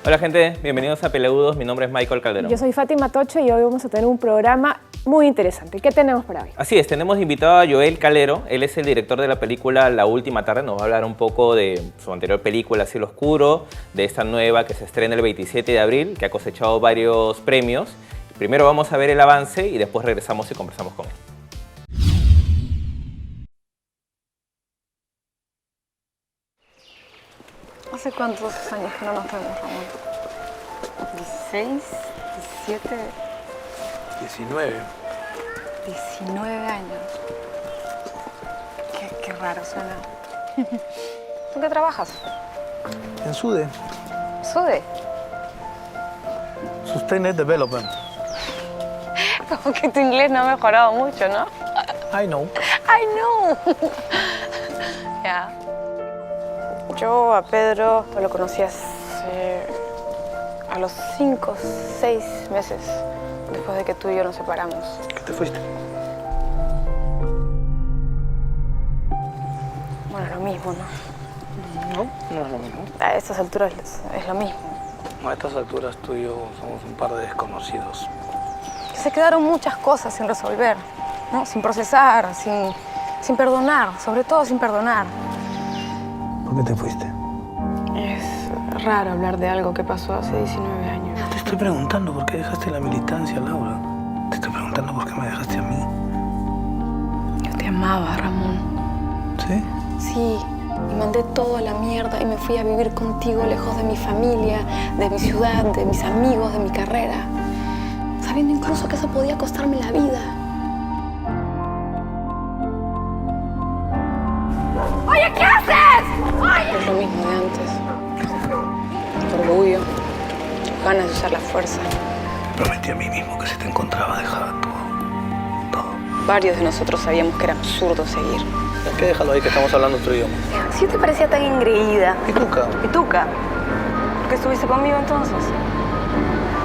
Hola gente, bienvenidos a Peleudos, mi nombre es Michael Calderón. Yo soy Fátima Tocho y hoy vamos a tener un programa muy interesante. ¿Qué tenemos para hoy? Así es, tenemos invitado a Joel Calero, él es el director de la película La Última Tarde, nos va a hablar un poco de su anterior película Cielo Oscuro, de esta nueva que se estrena el 27 de abril, que ha cosechado varios premios. Primero vamos a ver el avance y después regresamos y conversamos con él. ¿Hace cuántos años que no nos vemos, Ramón? ¿16? ¿17? 19. 19 años. Qué raro suena. ¿Tú qué trabajas? En SUDE, ¿Sude? Sustained Development. Como que tu inglés no ha mejorado mucho, ¿no? I know. ¡Ay, no! Ya. Yo a Pedro lo conocí a los 5 o 6 meses después de que tú y yo nos separamos. ¿Qué te fuiste? Bueno, lo mismo, ¿no? No, no es lo mismo. A estas alturas es lo mismo. A estas alturas tú y yo somos un par de desconocidos. Se quedaron muchas cosas sin resolver, ¿no? Sin procesar, sin perdonar, sobre todo sin perdonar. ¿Por qué te fuiste? Es raro hablar de algo que pasó hace 19 años. Te estoy preguntando por qué dejaste la militancia, Laura. Te estoy preguntando por qué me dejaste a mí. Yo te amaba, Ramón. ¿Sí? Sí, y mandé todo a la mierda y me fui a vivir contigo lejos de mi familia, de mi ciudad, de mis amigos, de mi carrera. Sabiendo incluso que eso podía costarme la vida. ¡Oye, qué haces! ¡Ay! Es lo mismo de antes. Orgullo, ganas de usar la fuerza. Prometí a mí mismo que si te encontraba dejaba todo. Todo. Varios de nosotros sabíamos que era absurdo seguir. Ya que déjalo ahí, que estamos hablando otro idioma. Si te parecía tan engreída. Pituca. ¿Pituca? ¿Por qué estuviste conmigo entonces?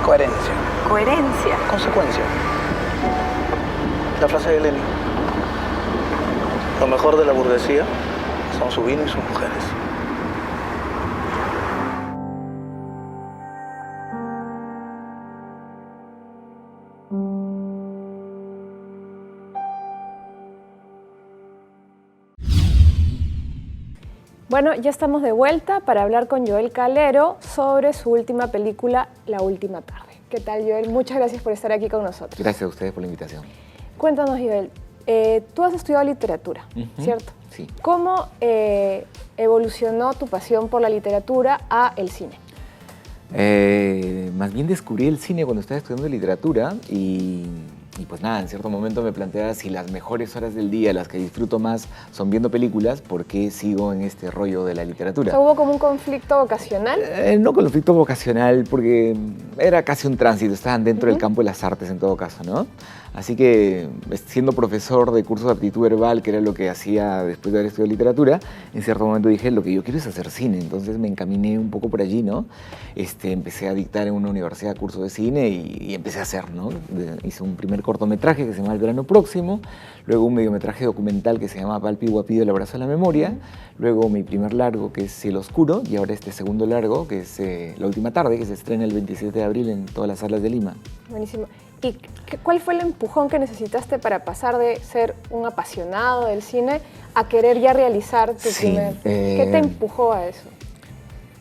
Coherencia. Coherencia. Consecuencia. La frase de Lenin. Lo mejor de la burguesía son su vino y sus mujeres. Bueno, ya estamos de vuelta para hablar con Joel Calero sobre su última película, La Última Tarde. ¿Qué tal, Joel? Muchas gracias por estar aquí con nosotros. Gracias a ustedes por la invitación. Cuéntanos, Joel, tú has estudiado literatura, ¿cierto? Sí. ¿Cómo evolucionó tu pasión por la literatura a el cine? Más bien descubrí el cine cuando estaba estudiando literatura y pues nada, en cierto momento me planteaba si las mejores horas del día, las que disfruto más, son viendo películas, ¿por qué sigo en este rollo de la literatura? O sea, ¿hubo como un conflicto vocacional? No conflicto vocacional, porque era casi un tránsito, estaban dentro del campo de las artes en todo caso, ¿no? Así que, siendo profesor de cursos de aptitud verbal, que era lo que hacía después de haber estudiado literatura, en cierto momento dije, lo que yo quiero es hacer cine. Entonces me encaminé un poco por allí, ¿no? Empecé a dictar en una universidad cursos de cine y empecé a hacer, ¿no? Hice un primer cortometraje que se llama El Verano Próximo, luego un mediometraje documental que se llama Palpi Guapillo, el abrazo a la memoria, luego mi primer largo que es Cielo Oscuro y ahora este segundo largo que es La Última Tarde, que se estrena el 27 de abril en todas las salas de Lima. Buenísimo. ¿Y cuál fue el empujón que necesitaste para pasar de ser un apasionado del cine a querer ya realizar tu primer? ¿Qué te empujó a eso?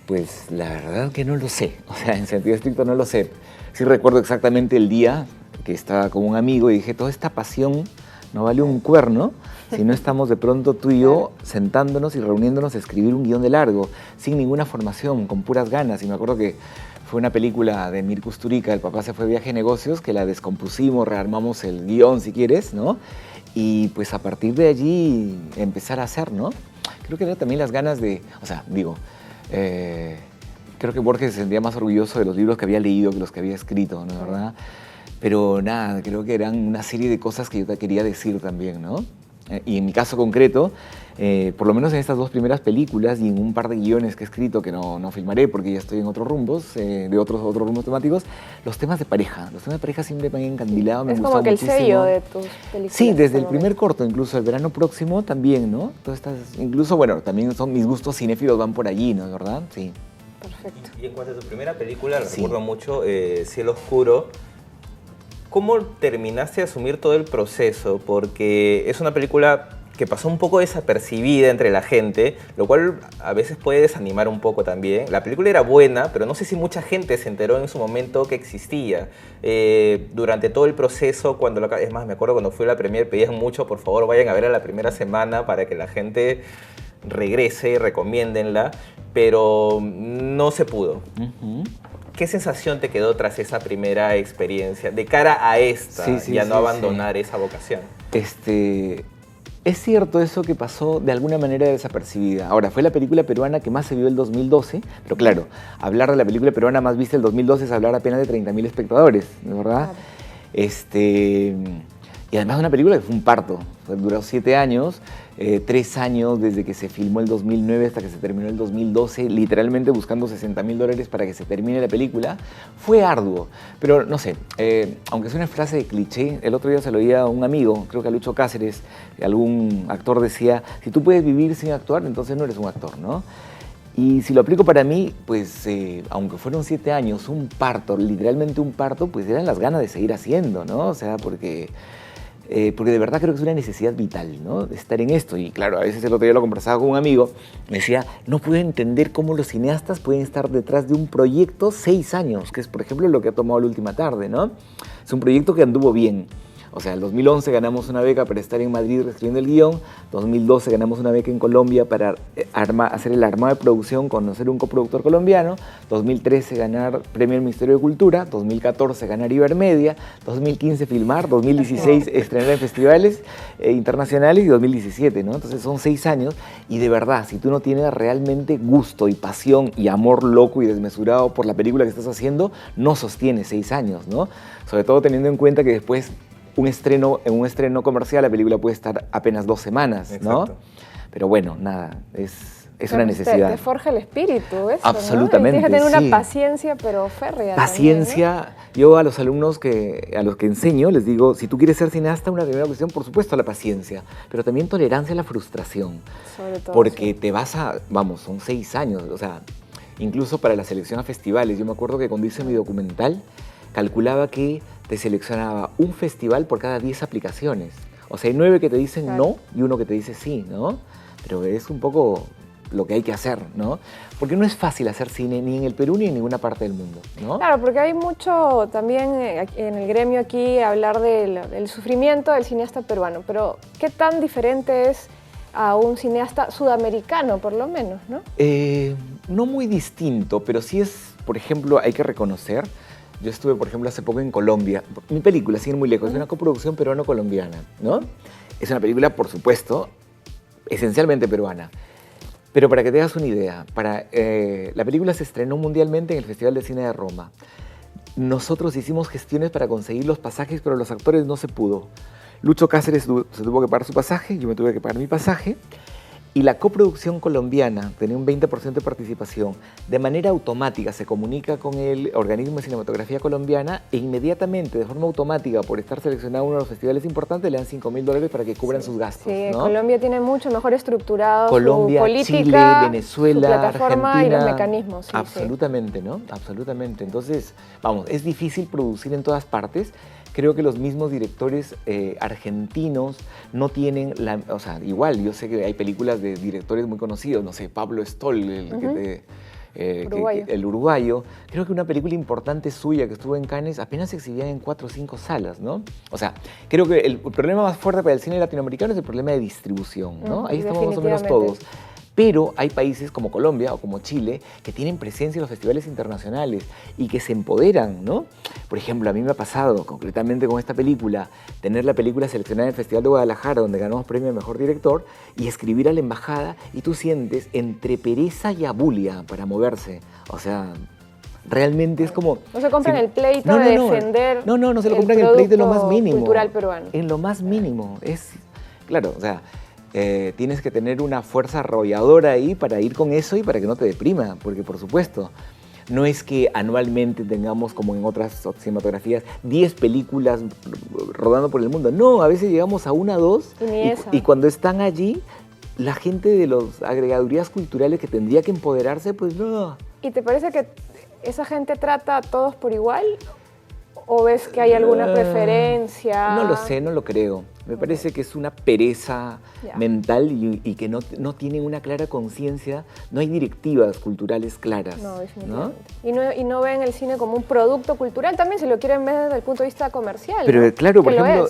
Pues la verdad que no lo sé, o sea, en sentido estricto no lo sé. Sí recuerdo exactamente el día que estaba con un amigo y dije, toda esta pasión no vale un cuerno si no estamos de pronto tú y yo sentándonos y reuniéndonos a escribir un guión de largo, sin ninguna formación, con puras ganas. Y me acuerdo que fue una película de Mir Kusturica, El papá se fue de viaje de negocios, que la descompusimos, rearmamos el guión si quieres, ¿no? Y pues a partir de allí empezar a hacer, ¿no? Creo que era también las ganas de, o sea, digo, creo que Borges se sentía más orgulloso de los libros que había leído que los que había escrito, ¿no? ¿Verdad? Pero nada, creo que eran una serie de cosas que yo te quería decir también, ¿no? Y en mi caso concreto, por lo menos en estas dos primeras películas y en un par de guiones que he escrito que no filmaré porque ya estoy en otros rumbos, de otros rumbos temáticos, los temas de pareja siempre me han encandilado, me han gustado muchísimo. Es como que el sello de tus películas. Sí, desde el primer corto, incluso El Verano Próximo también, ¿no? Incluso, bueno, también son mis gustos cinéfilos van por allí, ¿no? ¿Verdad? Sí. Perfecto. Y en cuanto a tu primera película, recuerdo mucho, Cielo Oscuro, ¿cómo terminaste de asumir todo el proceso? Porque es una película que pasó un poco desapercibida entre la gente, lo cual a veces puede desanimar un poco también. La película era buena, pero no sé si mucha gente se enteró en su momento que existía. Durante todo el proceso, es más, me acuerdo cuando fui a la premiere, pedían mucho, por favor, vayan a ver a la primera semana para que la gente regrese, recomiéndenla, pero no se pudo. ¿Qué sensación te quedó tras esa primera experiencia, de cara a esta, no abandonar esa vocación? Es cierto eso que pasó de alguna manera desapercibida. Ahora, fue la película peruana que más se vio el 2012, pero claro, hablar de la película peruana más vista el 2012 es hablar apenas de 30.000 espectadores, ¿verdad? Claro. Y además una película que fue un parto, duró 7 años, 3 años desde que se filmó el 2009 hasta que se terminó el 2012, literalmente buscando $60.000 para que se termine la película. Fue arduo, pero no sé, aunque es una frase de cliché, el otro día se lo oía a un amigo, creo que a Lucho Cáceres, algún actor decía, si tú puedes vivir sin actuar, entonces no eres un actor, ¿no? Y si lo aplico para mí, pues aunque fueron 7 años, un parto, literalmente un parto, pues eran las ganas de seguir haciendo, ¿no? O sea, porque de verdad creo que es una necesidad vital, ¿no? De estar en esto. Y claro, a veces el otro día lo conversaba con un amigo, me decía, no puedo entender cómo los cineastas pueden estar detrás de un proyecto 6 años, que es, por ejemplo, lo que ha tomado La Última Tarde, ¿no? Es un proyecto que anduvo bien. O sea, en 2011 ganamos una beca para estar en Madrid reescribiendo el guión, 2012 ganamos una beca en Colombia para hacer el armado de producción, conocer un coproductor colombiano, 2013 ganar premio del Ministerio de Cultura, 2014 ganar Ibermedia, 2015 filmar, 2016 estrenar en festivales internacionales y 2017, ¿no? Entonces son 6 años y de verdad, si tú no tienes realmente gusto y pasión y amor loco y desmesurado por la película que estás haciendo, no sostienes 6 años, ¿no? Sobre todo teniendo en cuenta que después en un estreno comercial la película puede estar apenas 2 semanas, ¿no? Exacto. Pero bueno, nada, es una necesidad. Te forja el espíritu, eso, absolutamente, ¿no? Tienes que tener una paciencia, pero férrea. Paciencia. También, ¿no? Yo a los alumnos a los que enseño les digo, si tú quieres ser cineasta, una primera cuestión, por supuesto, la paciencia, pero también tolerancia a la frustración. Sobre todo, porque te vas son 6 años, o sea, incluso para la selección a festivales. Yo me acuerdo que cuando hice mi documental, calculaba que te seleccionaba un festival por cada 10 aplicaciones. O sea, hay 9 que te dicen no y 1 que te dice sí, ¿no? Pero es un poco lo que hay que hacer, ¿no? Porque no es fácil hacer cine ni en el Perú ni en ninguna parte del mundo, ¿no? Claro, porque hay mucho también en el gremio aquí hablar del sufrimiento del cineasta peruano, pero ¿qué tan diferente es a un cineasta sudamericano, por lo menos, no? No muy distinto, pero sí es, por ejemplo, hay que reconocer. Yo estuve, por ejemplo, hace poco en Colombia. Mi película, sin ir muy lejos, es una coproducción peruano-colombiana, ¿no? Es una película, por supuesto, esencialmente peruana. Pero para que te hagas una idea, la película se estrenó mundialmente en el Festival de Cine de Roma. Nosotros hicimos gestiones para conseguir los pasajes, pero los actores no se pudo. Lucho Cáceres se tuvo que pagar su pasaje, yo me tuve que pagar mi pasaje. Y la coproducción colombiana tenía un 20% de participación. De manera automática se comunica con el organismo de cinematografía colombiana e inmediatamente, de forma automática, por estar seleccionado en uno de los festivales importantes, le dan $5.000 para que cubran sus gastos. Sí, ¿no? Colombia tiene mucho mejor estructurado Colombia, su política, Chile, Venezuela, su plataforma Argentina, y los mecanismos. Sí, absolutamente, ¿no? Absolutamente. Entonces, vamos, es difícil producir en todas partes. Creo que los mismos directores argentinos no tienen o sea, igual, yo sé que hay películas de directores muy conocidos, no sé, Pablo Stoll, el uruguayo. Creo que una película importante suya que estuvo en Cannes apenas se exhibía en 4 o 5 salas, ¿no? O sea, creo que el problema más fuerte para el cine latinoamericano es el problema de distribución, ¿no? Ahí estamos más o menos todos. Pero hay países como Colombia o como Chile que tienen presencia en los festivales internacionales y que se empoderan, ¿no? Por ejemplo, a mí me ha pasado, concretamente con esta película, tener la película seleccionada en el Festival de Guadalajara, donde ganamos premio de Mejor Director, y escribir a la embajada y tú sientes entre pereza y abulia para moverse. O sea, realmente es como... No se compran el pleito de defender no se lo compran el pleito en lo más mínimo. Cultural peruano. En lo más mínimo. Es, claro, o sea... tienes que tener una fuerza arrolladora ahí para ir con eso y para que no te deprima, porque por supuesto, no es que anualmente tengamos, como en otras cinematografías, 10 películas rodando por el mundo. No, a veces llegamos a 1 o 2 y cuando están allí, la gente de las agregadurías culturales que tendría que empoderarse, pues no. ¿Y te parece que esa gente trata a todos por igual? ¿O ves que hay alguna preferencia? No lo sé, no lo creo. Me parece que es una pereza mental y que no tienen una clara conciencia, no hay directivas culturales claras. No, definitivamente. ¿No? Y no ven el cine como un producto cultural, también si lo quieren ver desde el punto de vista comercial. Pero ¿no? claro, por que ejemplo,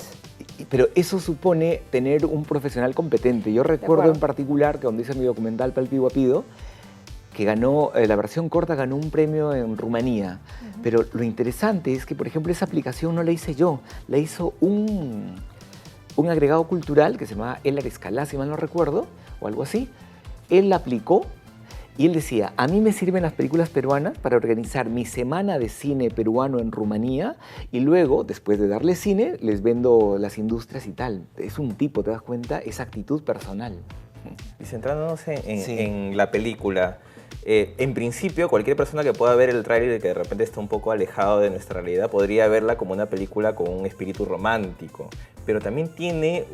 pero eso supone tener un profesional competente. Yo recuerdo en particular que cuando hice mi documental Palpi Guapido, que ganó, la versión corta ganó un premio en Rumanía. Pero lo interesante es que, por ejemplo, esa aplicación no la hice yo, la hizo un agregado cultural que se llamaba Elar Escalá, si mal no recuerdo, o algo así. Él la aplicó y él decía, a mí me sirven las películas peruanas para organizar mi semana de cine peruano en Rumanía y luego, después de darle cine, les vendo las industrias y tal. Es un tipo, ¿te das cuenta? Esa actitud personal. Y centrándonos en la película, en principio cualquier persona que pueda ver el tráiler y que de repente está un poco alejado de nuestra realidad podría verla como una película con un espíritu romántico, pero también tiene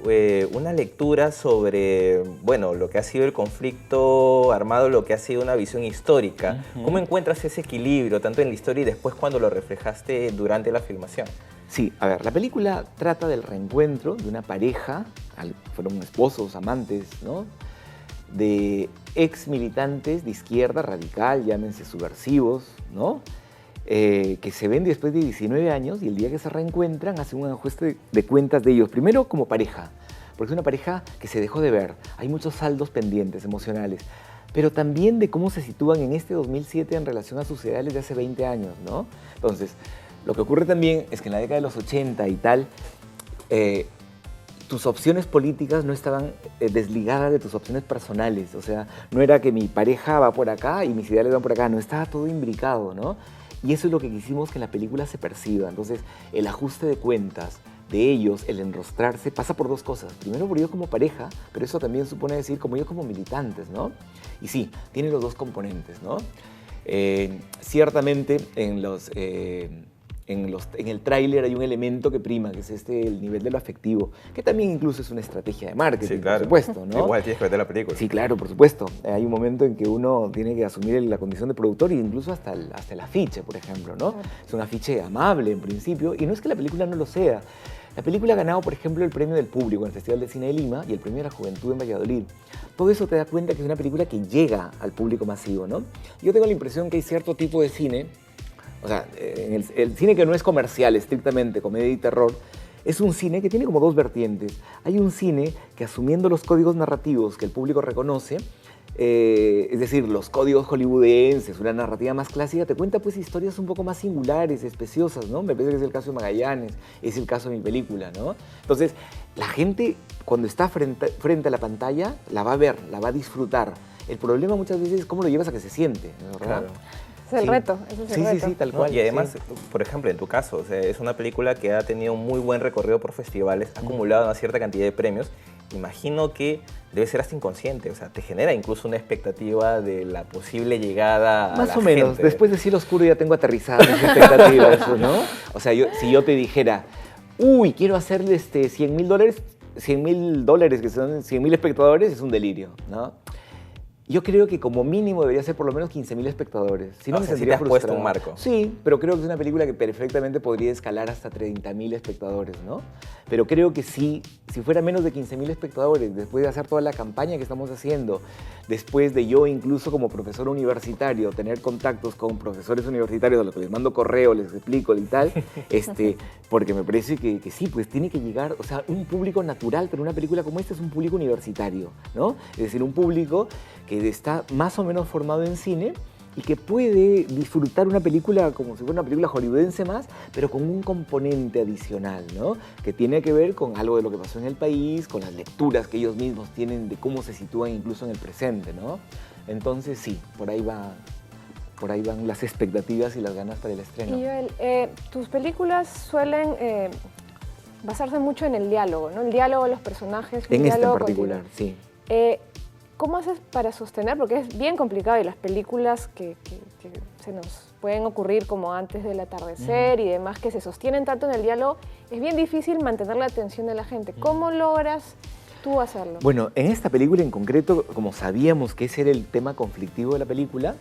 una lectura sobre, bueno, lo que ha sido el conflicto armado, lo que ha sido una visión histórica. ¿Cómo encuentras ese equilibrio, tanto en la historia y después cuando lo reflejaste durante la filmación? Sí, a ver, la película trata del reencuentro de una pareja, fueron esposos, amantes, ¿no?, de ex militantes de izquierda radical, llámense subversivos, ¿no?, que se ven después de 19 años y el día que se reencuentran hacen un ajuste de cuentas de ellos. Primero como pareja, porque es una pareja que se dejó de ver, hay muchos saldos pendientes emocionales, pero también de cómo se sitúan en este 2007 en relación a sus ideales de hace 20 años, ¿no? Entonces, lo que ocurre también es que en la década de los 80 y tal, tus opciones políticas no estaban desligadas de tus opciones personales. O sea, no era que mi pareja va por acá y mis ideales van por acá, no, estaba todo imbricado, ¿no? Y eso es lo que quisimos que en la película se perciba. Entonces, el ajuste de cuentas de ellos, el enrostrarse, pasa por dos cosas. Primero, por ellos como pareja, pero eso también supone decir como ellos como militantes, ¿no? Y sí, tiene los dos componentes, ¿no? Ciertamente, en el tráiler hay un elemento que prima, que es el nivel de lo afectivo, que también incluso es una estrategia de marketing, sí, claro, por supuesto, ¿no? Igual tienes que ver la película. Sí, claro, por supuesto. Hay un momento en que uno tiene que asumir la condición de productor e incluso hasta el afiche, por ejemplo, ¿no? Es un afiche amable en principio, y no es que la película no lo sea. La película ha ganado, por ejemplo, el premio del público en el Festival de Cine de Lima y el premio de la Juventud en Valladolid. Todo eso te da cuenta que es una película que llega al público masivo, ¿no? Yo tengo la impresión que hay cierto tipo de cine, o sea, el cine que no es comercial, estrictamente comedia y terror, es un cine que tiene como dos vertientes. Hay un cine que, asumiendo los códigos narrativos que el público reconoce, es decir, los códigos hollywoodenses, una narrativa más clásica, te cuenta pues historias un poco más singulares, especiosas, ¿no? Me parece que es el caso de Magallanes, es el caso de mi película, ¿no? Entonces, la gente cuando está frente a la pantalla la va a ver, la va a disfrutar. El problema muchas veces es cómo lo llevas a que se siente, ¿verdad? Claro. Es el reto, ese es el reto. Sí, tal cual. Y además, por ejemplo, en tu caso, o sea, es una película que ha tenido un muy buen recorrido por festivales, ha acumulado una cierta cantidad de premios. Imagino que debe ser hasta inconsciente, o sea, te genera incluso una expectativa de la posible llegada a la gente. Más o menos, después de Cielo Oscuro ya tengo aterrizada esa expectativa, eso, ¿no? O sea, si yo te dijera, uy, quiero hacerle $100,000, $100,000 que son 100,000 espectadores, es un delirio, ¿no? Yo creo que como mínimo debería ser por lo menos 15,000 espectadores. Si no, me sentiría frustrado. Puesto un marco. Sí, pero creo que es una película que perfectamente podría escalar hasta 30,000 espectadores, ¿no? Pero creo que sí, si fuera menos de 15,000 espectadores, después de hacer toda la campaña que estamos haciendo, después de yo incluso como profesor universitario tener contactos con profesores universitarios a los que les mando correo, les explico y tal, porque me parece que sí, pues tiene que llegar, o sea, un público natural, pero una película como esta es un público universitario, ¿no? Es decir, un público que está más o menos formado en cine y que puede disfrutar una película como si fuera una película hollywoodense más, pero con un componente adicional, ¿no? Que tiene que ver con algo de lo que pasó en el país, con las lecturas que ellos mismos tienen de cómo se sitúan incluso en el presente, ¿no? Entonces sí, por ahí van las expectativas y las ganas para el estreno. Y Joel, tus películas suelen basarse mucho en el diálogo, ¿no? El diálogo de los personajes. En esta en particular, sí. ¿Cómo haces para sostener? Porque es bien complicado y las películas que se nos pueden ocurrir como Antes del atardecer y demás que se sostienen tanto en el diálogo, es bien difícil mantener la atención de la gente. ¿Cómo logras tú hacerlo? Bueno, en esta película en concreto, como sabíamos que ese era el tema conflictivo de la película,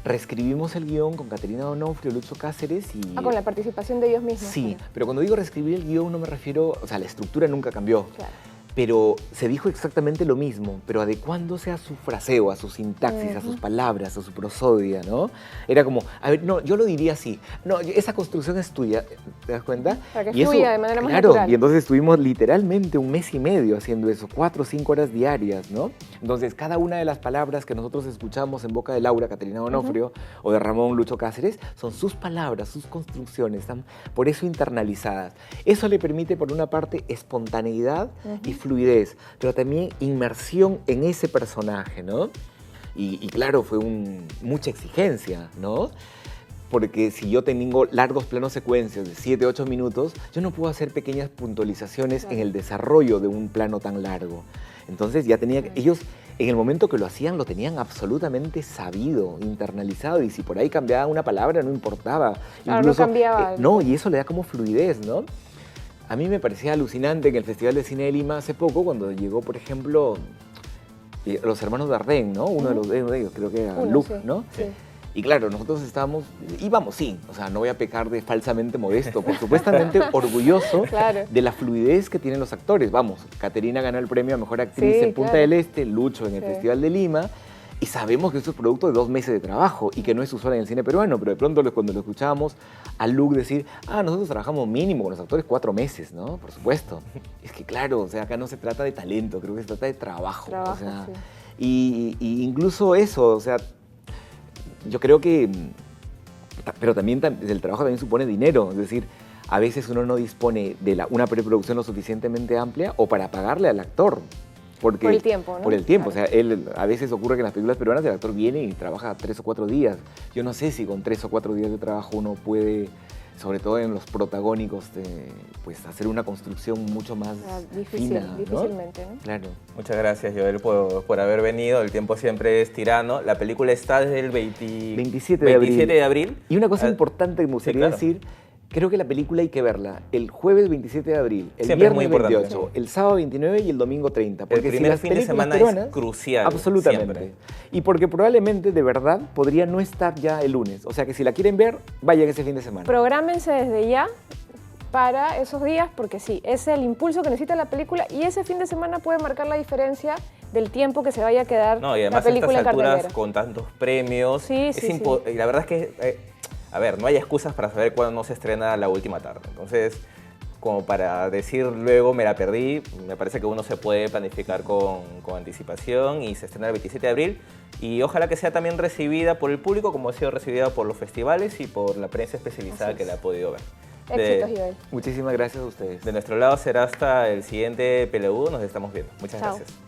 reescribimos el guión con Caterina Donofrio, Lucho Cáceres y... Con la participación de ellos mismos. Sí, Bueno. pero cuando digo reescribir el guión no me refiero... O sea, la estructura nunca cambió. Claro. Pero se dijo exactamente lo mismo, pero adecuándose a su fraseo, a su sintaxis, a sus palabras, a su prosodia, ¿no? Era como, a ver, no, yo lo diría así, no, esa construcción es tuya, ¿te das cuenta? Para que Y fluya de manera más claro, natural. y entonces estuvimos literalmente 1 mes y medio haciendo eso, 4 o 5 horas diarias, ¿no? Entonces, cada una de las palabras que nosotros escuchamos en boca de Laura, Caterina Donofrio, o de Ramón Lucho Cáceres, son sus palabras, sus construcciones, están por eso internalizadas. Eso le permite, por una parte, espontaneidad y fluidez, pero también inmersión en ese personaje, ¿no? Y claro, fue mucha exigencia, ¿no? Porque si yo tengo largos planos secuencias de 7, 8 minutos, yo no puedo hacer pequeñas puntualizaciones en el desarrollo de un plano tan largo. Entonces ya tenía que, ellos en el momento que lo hacían lo tenían absolutamente sabido, internalizado, y si por ahí cambiaba una palabra no importaba. Claro, no cambiaba. No, y eso le da como fluidez, ¿no? A mí me parecía alucinante en el Festival de Cine de Lima hace poco, cuando llegó, por ejemplo, los hermanos Dardenne, ¿no? Uno de ellos, creo que era Luke, sí, ¿no? sí. Y claro, nosotros íbamos, sí, o sea, no voy a pecar de falsamente modesto, por supuestamente orgulloso Claro. de la fluidez que tienen los actores. Vamos, Caterina ganó el premio a Mejor Actriz Sí, en Punta claro. del Este, Lucho en el Festival de Lima, y sabemos que eso es producto de 2 meses de trabajo y que no es usual en el cine peruano, pero de pronto cuando lo escuchábamos a Luke decir, nosotros trabajamos mínimo con los actores 4 meses, ¿no? Por supuesto. Es que claro, o sea, acá no se trata de talento, creo que se trata de trabajo. O sea, sí. y incluso eso, o sea, yo creo que, pero también el trabajo también supone dinero, es decir, a veces uno no dispone de una preproducción lo suficientemente amplia o para pagarle al actor. Porque, por el tiempo, ¿no? Por el tiempo, Claro. o sea, a veces ocurre que en las películas peruanas el actor viene y trabaja 3 o 4 días. Yo no sé si con 3 o 4 días de trabajo uno puede, sobre todo en los protagónicos, pues hacer una construcción mucho más fina, ¿no? Difícilmente, ¿no? Claro. Muchas gracias, Joel, por haber venido. El tiempo siempre es tirano. La película está desde el 27 de abril. Y una cosa importante que me gustaría decir, creo que la película hay que verla el jueves 27 de abril, el Siempre es muy viernes importante. 28, el sábado 29 y el domingo 30. Porque El primer las fin de películas semana peruanas, es crucial. Absolutamente. Siempre. Y porque probablemente, de verdad, podría no estar ya el lunes. O sea que si la quieren ver, vayan ese fin de semana. Prográmense desde ya para esos días, porque sí, es el impulso que necesita la película y ese fin de semana puede marcar la diferencia del tiempo que se vaya a quedar No, y la además a película estas en alturas, cartelera. con tantos premios, Sí, sí, y la verdad es que, a ver, no hay excusas para saber cuándo no se estrena La Última Tarde. Entonces, como para decir luego me la perdí, me parece que uno se puede planificar con anticipación y se estrena el 27 de abril. Y ojalá que sea también recibida por el público como ha sido recibida por los festivales y por la prensa especializada que la ha podido ver. Éxitos, Joel. Muchísimas gracias a ustedes. De nuestro lado será hasta el siguiente PLU, nos estamos viendo. Muchas Chao. gracias.